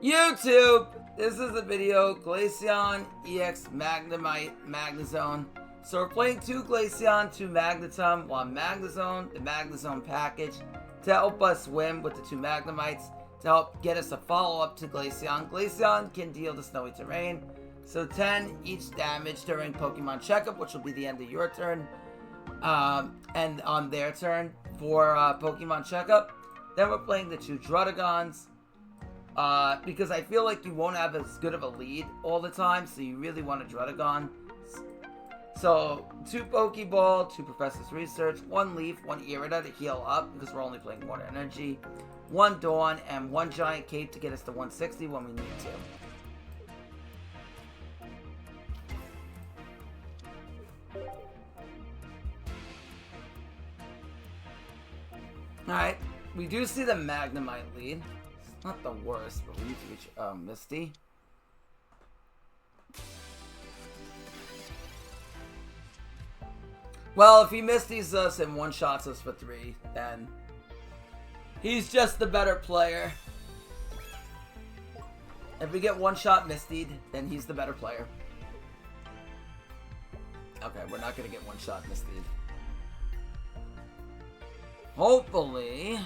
YouTube! This is a video, Glaceon EX Magnezone. So we're playing 2 Glaceon, 2 Magnezone, 1 Magnezone, the Magnezone package, to help us win with the 2 Magnemites, to help get us a follow-up to Glaceon. Glaceon can deal the snowy terrain, so 10 each damage during Pokemon Checkup, which will be the end of your turn, and on their turn for Pokemon Checkup. Then we're playing the 2 Druddigons, because I feel like you won't have as good of a lead all the time, so you really want a Druddigon. So, 2 Pokeball, 2 Professor's Research, 1 Leaf, 1 Irida to heal up, because we're only playing Water Energy, 1 Dawn, and 1 Giant Cape to get us to 160 when we need to. Alright, we do see the Magnemite lead. It's not the worst, but we need to reach Misty. Well, if he Misty's us and one-shots us for 3, then he's just the better player. If we get one-shot Mistied, then he's the better player. Okay, we're not going to get one-shot Mistied. Hopefully.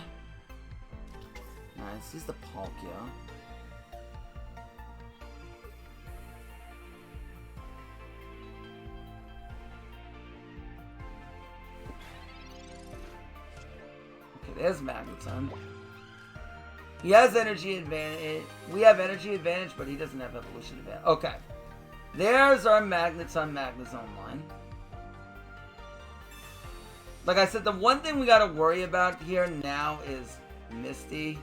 Nice, he's the Palkia. There's Magnezone. He has energy advantage. We have energy advantage, but he doesn't have evolution advantage. Okay. There's our Magnezone line. Like I said, the one thing we gotta worry about here now is Misty.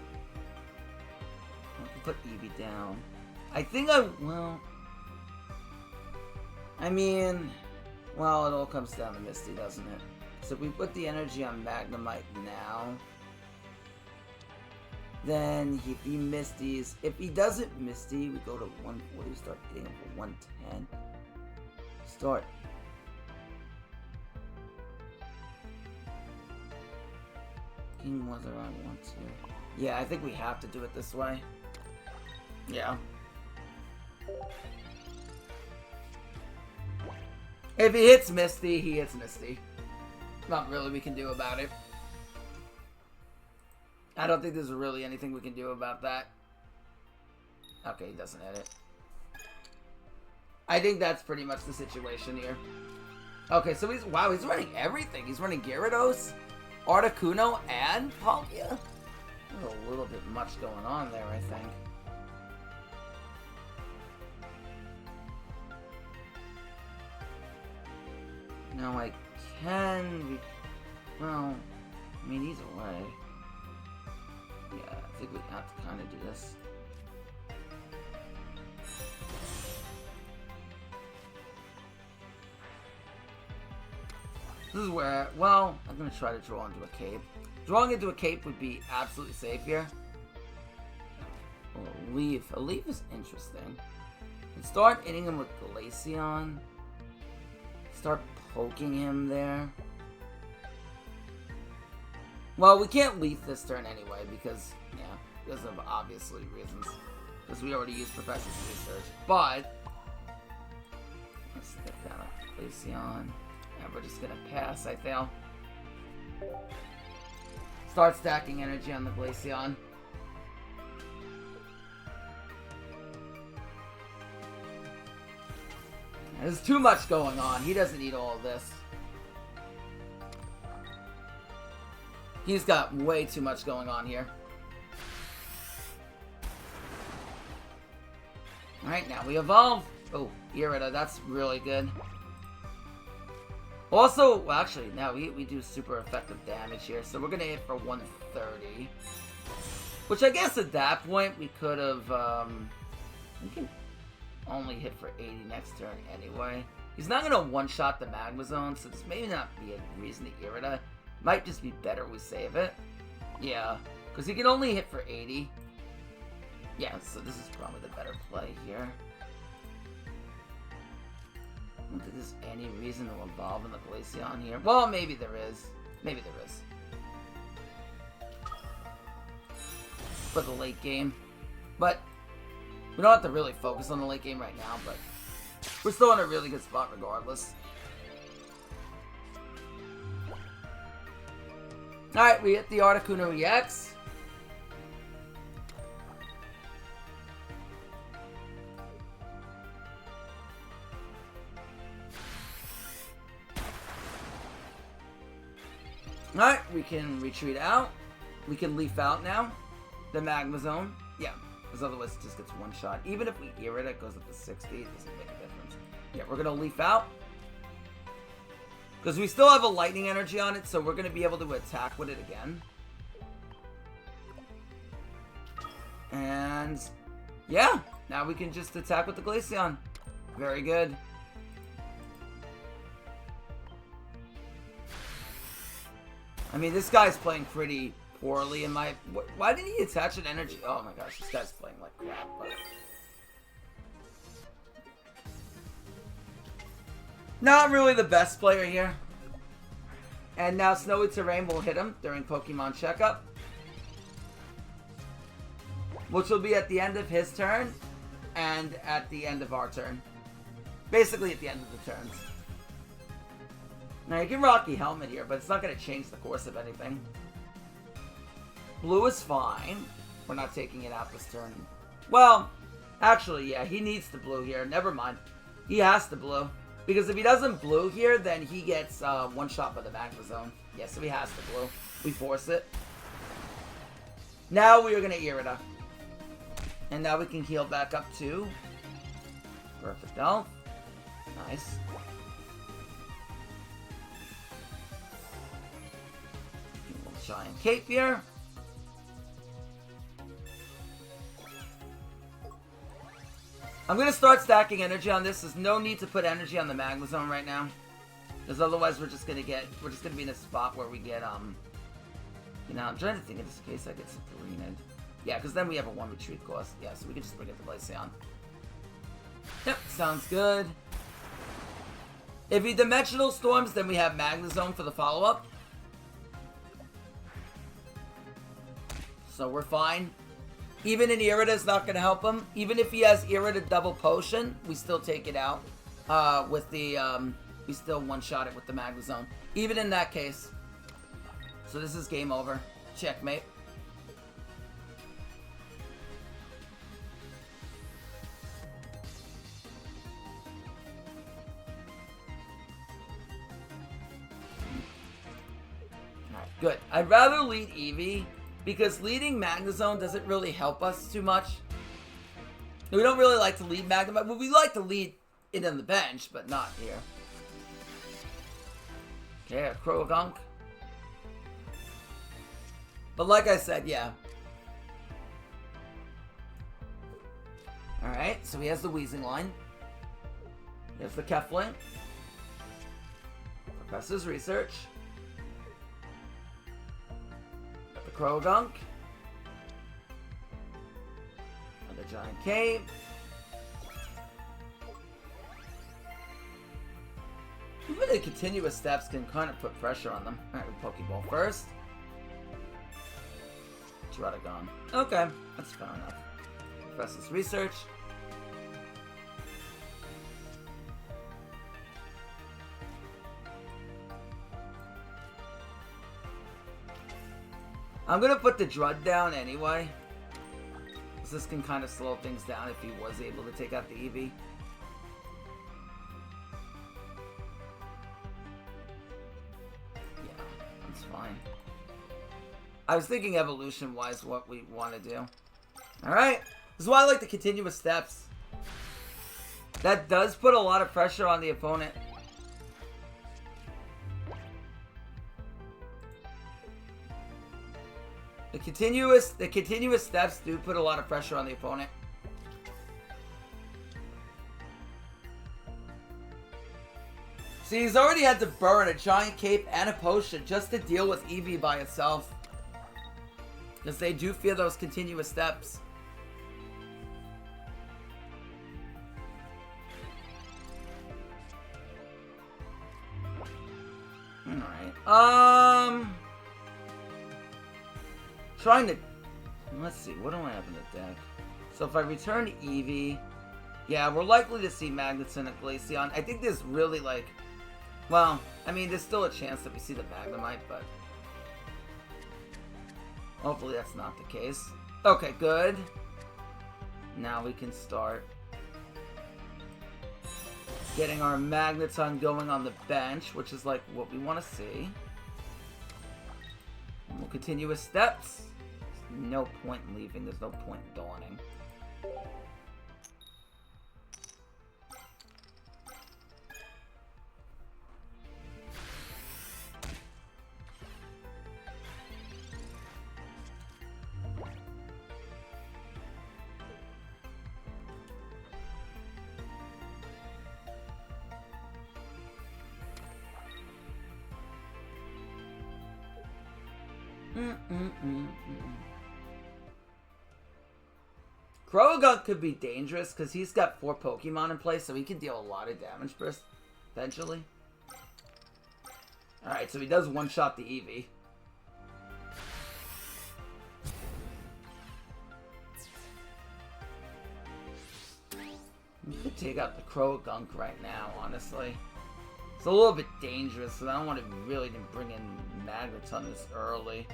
I can put Eevee down. I think well, it all comes down to Misty, doesn't it? So if we put the energy on Magnemite now, then if he Misties, if he doesn't Misty, we go to 140, start hitting him for 110. Start. King was around 1-2. Yeah, I think we have to do it this way. Yeah. If he hits Misty, he hits Misty. Not really we can do about it. I don't think there's really anything we can do about that. Okay, he doesn't hit it. I think that's pretty much the situation here. Okay, so he's running everything. He's running Gyarados, Articuno, and Palkia. There's a little bit much going on there, I think. Now I can... Well, either way. Yeah, I think we have to kind of do this. This is where, well, I'm going to try to draw into a cape. Drawing into a cape would be absolutely safe here. Oh, a leaf. A leaf is interesting. And start hitting him with Glaceon. Start poking him there. Well, we can't leaf this turn anyway because, yeah, because of obviously reasons. Because we already used Professor's Research. But, let's get down a Glaceon. And we're just going to pass, I feel. Start stacking energy on the Glaceon. There's too much going on. He doesn't need all of this. He's got way too much going on here. Alright, now we evolve. Oh, Irida, that's really good. Also, well, actually, now we do super effective damage here. So we're going to hit for 130. Which I guess at that point we could have... we can only hit for 80 next turn anyway. He's not going to one-shot the Magnezone, so this may not be a reason to Irida. Might just be better we save it. Yeah, because he can only hit for 80. Yeah, so this is probably the better play here. I don't think there's any reason to evolve in the Glaceon here. Well, maybe there is. Maybe there is. For the late game. But We don't have to really focus on the late game right now, but we're still in a really good spot regardless. Alright, we hit the Articuno EX. Alright, we can retreat out. We can leaf out now. The Magnezone. Yeah, because otherwise it just gets one shot. Even if we ear it, it goes up to 60. It doesn't make a difference. Yeah, we're going to leaf out. Because we still have a lightning energy on it, so we're going to be able to attack with it again. And yeah, now we can just attack with the Glaceon. Very good. I mean, this guy's playing pretty poorly in my... Why didn't he attach an energy? Oh my gosh, this guy's playing like crap. But... Not really the best player here. And now Snowy Terrain will hit him during Pokemon Checkup. Which will be at the end of his turn and at the end of our turn. Basically at the end of the turns. Now you can Rocky Helmet here, but it's not going to change the course of anything. Blue is fine. We're not taking it out this turn. Well, actually, yeah, he needs the blue here. Never mind. He has to blue. Because if he doesn't blue here, then he gets one shot by the Magnezone. Yeah, so he has to blue. We force it. Now we are going to Irida. And now we can heal back up to perfect health. Nice. Giant cape here. I'm going to start stacking energy on this. There's no need to put energy on the Magnezone right now. Because otherwise we're just going to be in a spot where we get, you know, I'm trying to think in this case I get Sabrinaed. Yeah, because then we have a 1 retreat cost. Yeah, so we can just bring it to Glaceon. Yep, sounds good. If he Dimensional Storms, then we have Magnezone for the follow-up. So we're fine. Even an Irida is not going to help him. Even if he has Irida double potion, we still take it out with the, we still one-shot it with the Magnezone. Even in that case. So this is game over. Checkmate. Alright, good. I'd rather lead Eevee. Because leading Magnezone doesn't really help us too much. We don't really like to lead Magnezone. Well, we like to lead it on the bench, but not here. Okay, a Croagunk. But like I said, yeah. Alright, so he has the Wheezing line. He has the Kefling. Professor's Research. Croagunk. Another Giant Cape. Even the continuous steps can kind of put pressure on them. Alright, with Pokeball first. Giradagon. Okay, that's fair enough. Professor's Research. I'm going to put the Drud down anyway. Because this can kind of slow things down if he was able to take out the Eevee. Yeah, that's fine. I was thinking evolution-wise what we want to do. Alright. This is why I like the continuous steps. That does put a lot of pressure on the opponent. The continuous steps do put a lot of pressure on the opponent. See, he's already had to burn a Giant Cape and a Potion just to deal with Eevee by itself. Because they do fear those continuous steps. Alright. Trying to... Let's see, what do I have in the deck? So if I return Eevee, yeah, we're likely to see Magnezone and Glaceon. I think there's really, like, well, I mean, there's still a chance that we see the Magnemite, but hopefully that's not the case. Okay, good. Now we can start getting our Magnezone going on the bench, which is like what we want to see. And we'll continue with steps. There's no point in leaving. There's no point in dawning. Croagunk could be dangerous because he's got 4 Pokemon in play, so he can deal a lot of damage eventually. Alright, so he does one-shot the Eevee. We could take out the Croagunk right now, honestly. It's a little bit dangerous, so I don't want to really bring in Magnezone this early.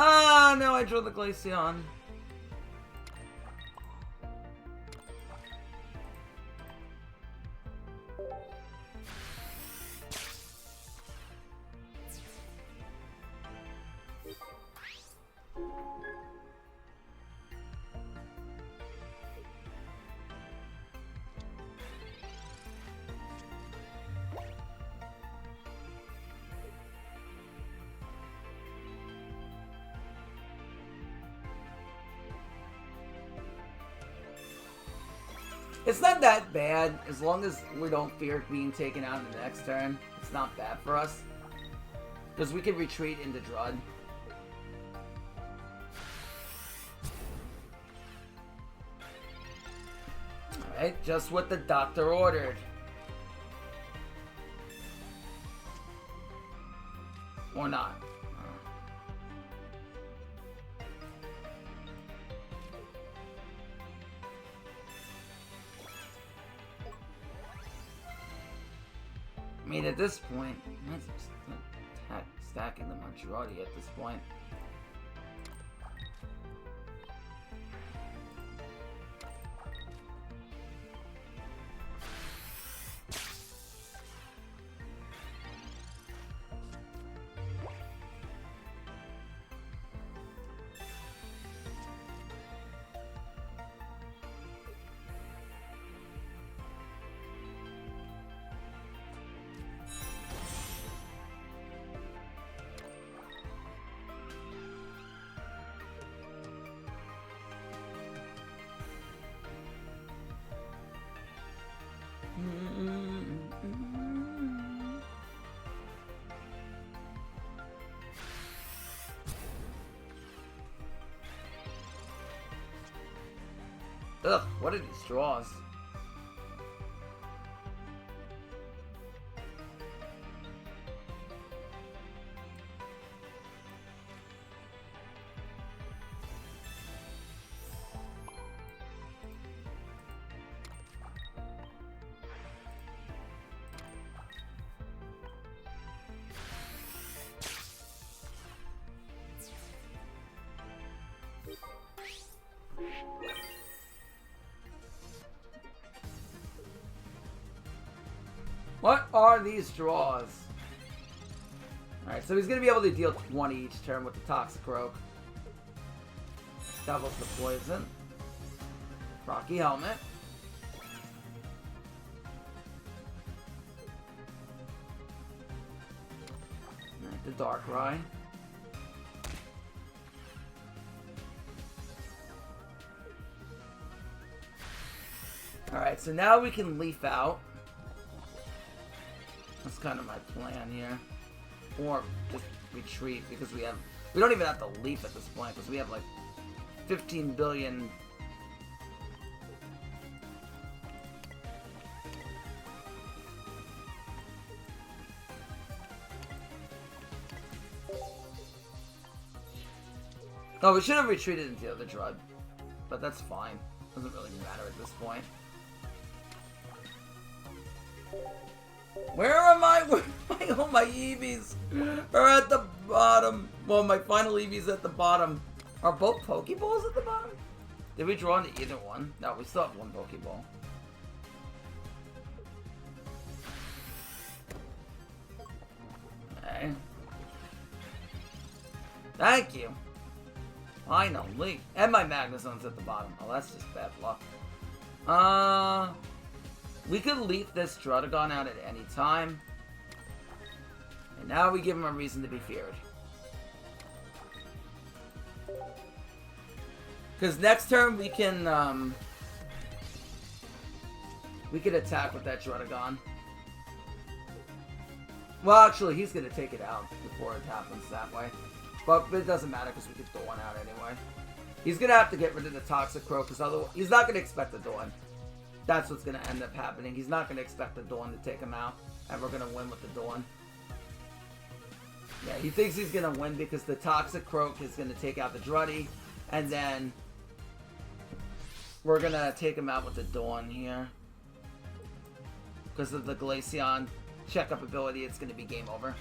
Ah, no, I drew the Glaceon. It's not that bad, as long as we don't fear being taken out in the next turn. It's not bad for us. Because we can retreat into Drud. Alright, just what the doctor ordered. Or not. I mean, at this point, let's stacking the Meteorology at this point. Ugh, what are these straws? What are these draws? Alright, so he's going to be able to deal 20 each turn with the Toxicroak. Doubles the poison. Rocky Helmet. Alright, the Darkrai. Alright, so now we can Leaf out. That's kind of my plan here. Or just retreat, because we don't even have to leap at this point, because we have like 15 billion. Oh, we should have retreated into the other Drud. But that's fine. Doesn't really matter at this point. Where are my... all my Eevees are at the bottom. Well, my final Eevees at the bottom. Are both Pokeballs at the bottom? Did we draw into either one? No, we still have one Pokeball. Okay. Thank you. Finally. And my Magnezone's at the bottom. Oh, that's just bad luck. We could leaf this Druddigon out at any time. And now we give him a reason to be feared. Because next turn we can attack with that Druddigon. Well, actually, he's going to take it out before it happens that way. But it doesn't matter because we can throw one out anyway. He's going to have to get rid of the Toxicroak because otherwise he's not going to expect the Dawn. That's what's going to end up happening. He's not going to expect the Dawn to take him out. And we're going to win with the Dawn. Yeah, he thinks he's going to win because the Toxicroak is going to take out the Druddy. And then we're going to take him out with the Dawn here. Because of the Glaceon checkup ability, it's going to be game over.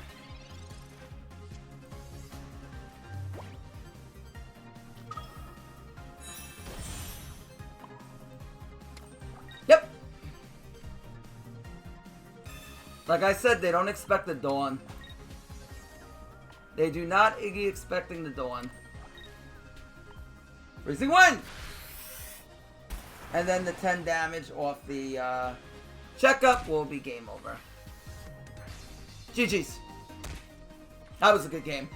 Yep. Like I said, they don't expect the Dawn. They do not Iggy expecting the Dawn. Freezing Wind! And then the 10 damage off the checkup will be game over. GG's. That was a good game.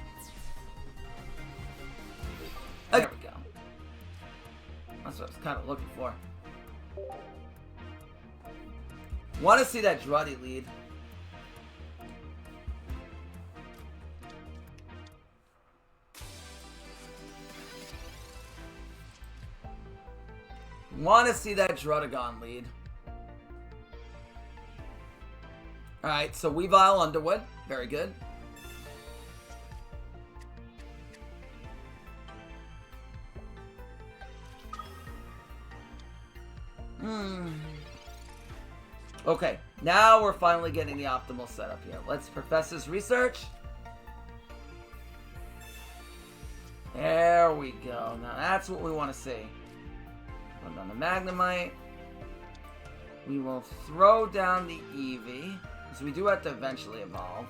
There we go. That's what I was kind of looking for. Want to see that Druddy lead. Want to see that Druddigon lead. Alright, so Weavile Underwood. Very good. Okay, now we're finally getting the optimal setup here. Let's Professor's Research. There we go. Now that's what we want to see. Put on the Magnemite. We will throw down the Eevee. Because we do have to eventually evolve.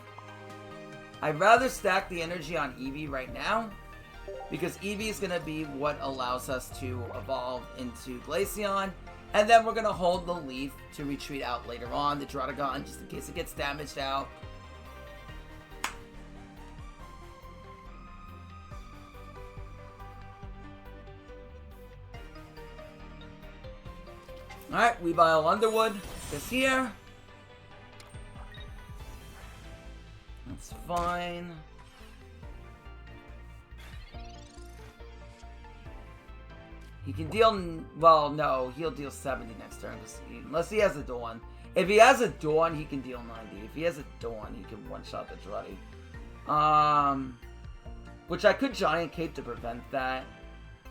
I'd rather stack the energy on Eevee right now. Because Eevee is going to be what allows us to evolve into Glaceon. And then we're going to hold the Leaf to retreat out later on. The Druddigon, just in case it gets damaged out. Alright, Weavile Underwood is here. That's fine. He can deal... Well, no. He'll deal 70 next turn. Unless he has a Dawn. If he has a Dawn, he can deal 90. If he has a Dawn, he can one-shot the Druddy. Which I could Giant Cape to prevent that.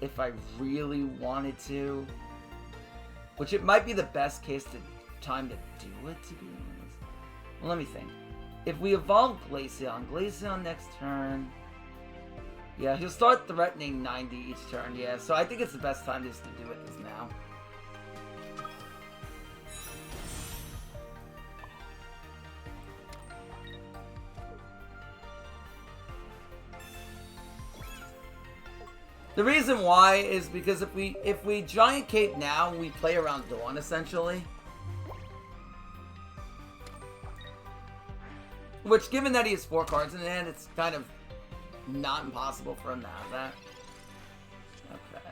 If I really wanted to. Which it might be the best time to do it, to be honest. Well, let me think. If we evolve Glaceon next turn... Yeah, he'll start threatening 90 each turn, yeah. So I think it's the best time just to do it is now. The reason why is because if we Giant Cape now, we play around Dawn, essentially. Which, given that he has 4 cards in hand, it's kind of not impossible for him to have that. Okay.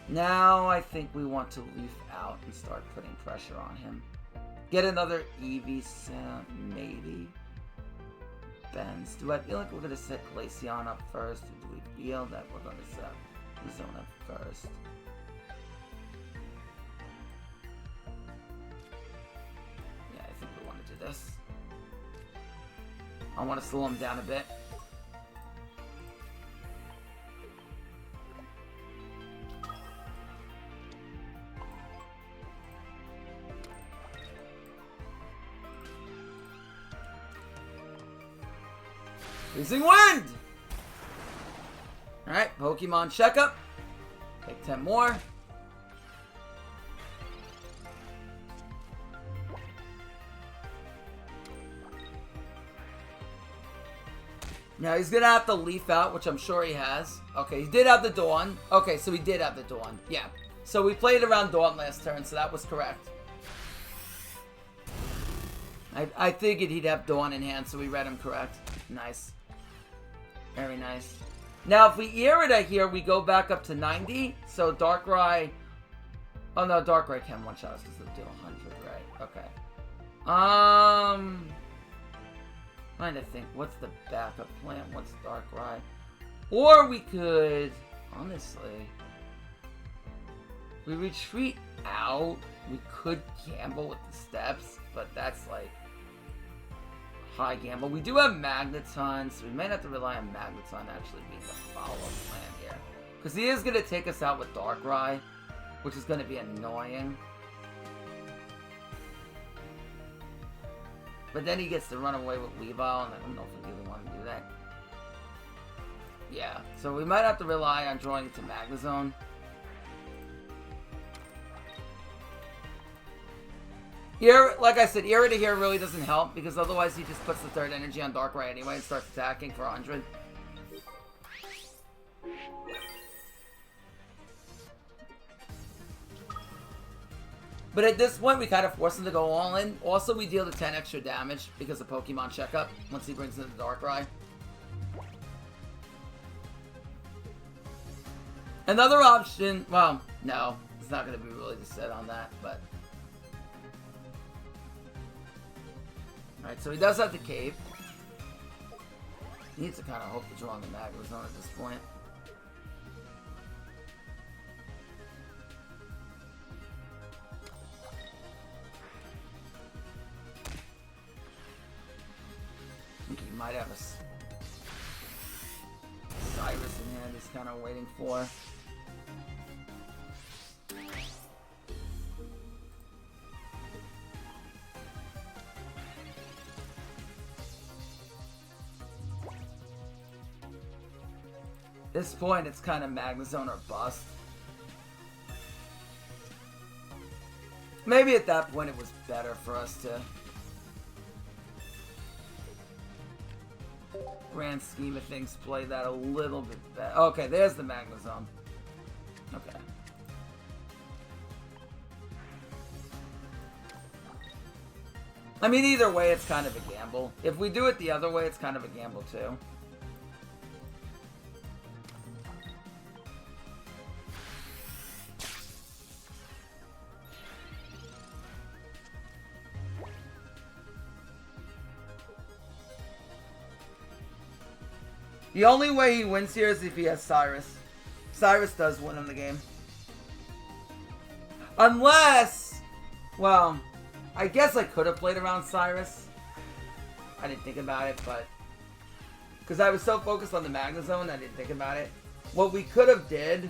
Now I think we want to leaf out and start putting pressure on him. Get another Eevee sound, maybe. Benz. Do I feel like we're going to set Glaceon up first? Or do we feel that we're going to set the zone up first? Yeah, I think we want to do this. I want to slow him down a bit. Freezing Wind! Alright, Pokemon checkup. Take 10 more. Now he's gonna have to leaf out, which I'm sure he has. Okay, he did have the Dawn. Okay, so he did have the Dawn. Yeah. So we played around Dawn last turn, so that was correct. I figured he'd have Dawn in hand, so we read him correct. Nice. Very nice. Now, if we Irida here, we go back up to 90. So Darkrai... Oh, no, Darkrai can one-shot us because they'll do 100, right? Okay. Trying to think, what's the backup plan? What's Darkrai? Or we could... Honestly... We retreat out. We could gamble with the steps, but that's like... high gamble. We do have Magnezone, so we might have to rely on Magnezone actually being the follow-up plan here. Because he is going to take us out with Darkrai, which is going to be annoying. But then he gets to run away with Weavile, and I don't know if we really want to do that. Yeah, so we might have to rely on drawing to Magnezone. Here, like I said, Irida here really doesn't help, because otherwise he just puts the third energy on Darkrai anyway and starts attacking for 100. But at this point, we kind of force him to go all in. Also, we deal the 10 extra damage because of Pokemon Checkup once he brings in the Darkrai. Another option, well, no, it's not going to be really set on that, but... Alright, so he does have the cave. He needs to kind of hope to draw on the Magnezone at this point. I think he might have a Cyrus in hand he's kind of waiting for. At this point, it's kind of Magnezone or bust. Maybe at that point it was better for us to... grand scheme of things, play that a little bit better. Okay, there's the Magnezone. Okay. I mean, either way, it's kind of a gamble. If we do it the other way, it's kind of a gamble, too. The only way he wins here is if he has Cyrus. Cyrus does win him the game. Unless... Well, I guess I could have played around Cyrus. I didn't think about it, but... Because I was so focused on the Magnezone, I didn't think about it. What we could have did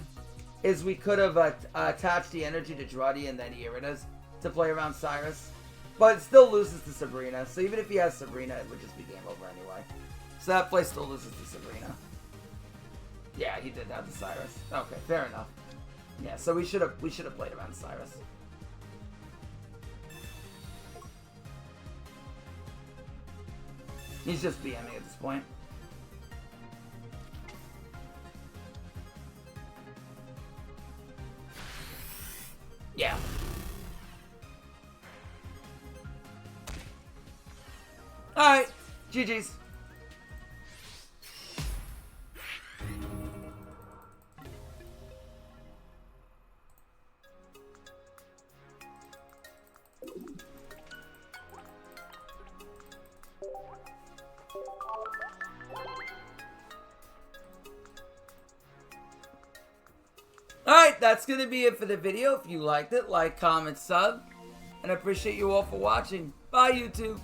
is we could have attached the energy to Druddy and then Iridas to play around Cyrus. But it still loses to Sabrina. So even if he has Sabrina, it would just be game over anyway. So that play still loses to Sabrina. Yeah, he did have the Cyrus. Okay, fair enough. Yeah, so we should have played around Cyrus. He's just BMing at this point. Yeah. Alright, GG's. Alright, that's going to be it for the video. If you liked it, like, comment, sub. And I appreciate you all for watching. Bye, YouTube.